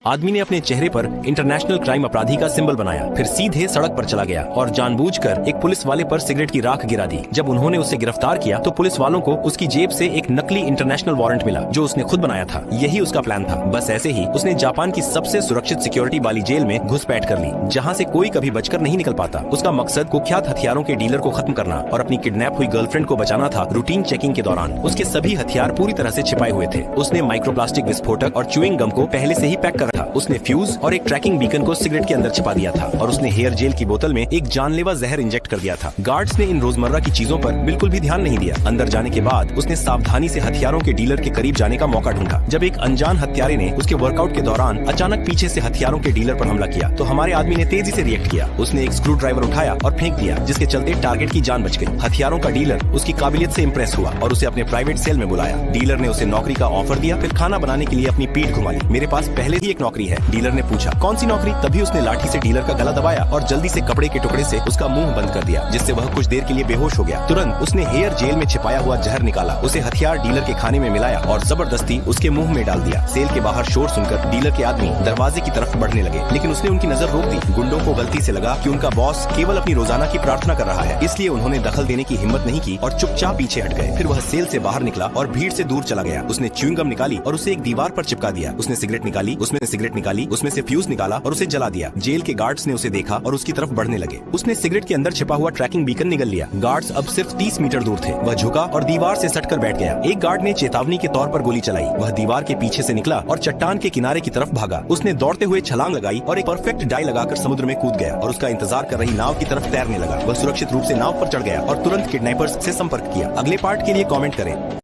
आदमी ने अपने चेहरे पर इंटरनेशनल क्राइम अपराधी का सिंबल बनाया, फिर सीधे सड़क पर चला गया और जानबूझकर एक पुलिस वाले पर सिगरेट की राख गिरा दी। जब उन्होंने उसे गिरफ्तार किया तो पुलिस वालों को उसकी जेब से एक नकली इंटरनेशनल वारंट मिला जो उसने खुद बनाया था। यही उसका प्लान था। बस ऐसे ही उसने जापान की सबसे सुरक्षित सिक्योरिटी वाली जेल में घुसपैठ कर ली, जहाँ से कोई कभी बचकर नहीं निकल पाता। उसका मकसद कुख्यात हथियारों के डीलर को खत्म करना और अपनी किडनैप हुई गर्लफ्रेंड को बचाना था। रूटीन चेकिंग के दौरान उसके सभी हथियार पूरी तरह से छिपाए हुए थे। उसने माइक्रोप्लास्टिक विस्फोटक और च्युइंग गम को पहले से ही पैक कर रखा। उसने फ्यूज और एक ट्रैकिंग बीकन को सिगरेट के अंदर छिपा दिया था और उसने हेयर जेल की बोतल में एक जानलेवा जहर इंजेक्ट कर दिया था। गार्ड्स ने इन रोजमर्रा की चीजों पर बिल्कुल भी ध्यान नहीं दिया। अंदर जाने के बाद उसने सावधानी से हथियारों के डीलर के करीब जाने का मौका ढूंढा। जब एक अनजान हत्यारे ने उसके वर्कआउट के दौरान अचानक पीछे से हथियारों के डीलर पर हमला किया तो हमारे आदमी ने तेजी से रिएक्ट किया। उसने एक स्क्रू ड्राइवर उठाया और फेंक दिया, जिसके चलते टारगेट की जान बच गई। हथियारों का डीलर उसकी काबिलियत से इम्प्रेस हुआ और उसे अपने प्राइवेट सेल में बुलाया। डीलर ने उसे नौकरी का ऑफर दिया, फिर खाना बनाने के लिए अपनी पीठ घुमा ली। मेरे पास पहले ही एक नौकरी है, डीलर ने पूछा। कौन सी नौकरी? तभी उसने लाठी से डीलर का गला दबाया और जल्दी से कपड़े के टुकड़े से उसका मुंह बंद कर दिया, जिससे वह कुछ देर के लिए बेहोश हो गया। तुरंत उसने हेयर जेल में छिपाया हुआ जहर निकाला, उसे हथियार डीलर के खाने में मिलाया और जबरदस्ती उसके मुंह में डाल दिया। सेल के बाहर शोर सुनकर डीलर के आदमी दरवाजे की तरफ बढ़ने लगे, लेकिन उसने उनकी नजर रोक दी। गुंडों को गलती से लगा कि उनका बॉस केवल अपनी रोजाना की प्रार्थना कर रहा है, इसलिए उन्होंने दखल देने की हिम्मत नहीं की और चुपचाप पीछे हट गए। फिर वह सेल से बाहर निकला और भीड़ से दूर चला गया। उसने च्युइंग गम निकाली और उसे एक दीवार पर चिपका दिया। उसने सिगरेट निकाली, उसमें से फ्यूज निकाला और उसे जला दिया। जेल के गार्ड्स ने उसे देखा और उसकी तरफ बढ़ने लगे। उसने सिगरेट के अंदर छिपा हुआ ट्रैकिंग बीकन निगल लिया। गार्ड्स अब सिर्फ 30 मीटर दूर थे। वह झुका और दीवार से सटकर बैठ गया। एक गार्ड ने चेतावनी के तौर पर गोली चलाई। वह दीवार के पीछे से निकला और चट्टान के किनारे की तरफ भागा। उसने दौड़ते हुए छलांग लगाई और एक परफेक्ट डाई लगाकर समुद्र में कूद गया और उसका इंतजार कर रही नाव की तरफ तैरने लगा। वह सुरक्षित रूप से नाव पर चढ़ गया और तुरंत किडनैपर्स से संपर्क किया। अगले पार्ट के लिए कमेंट करें।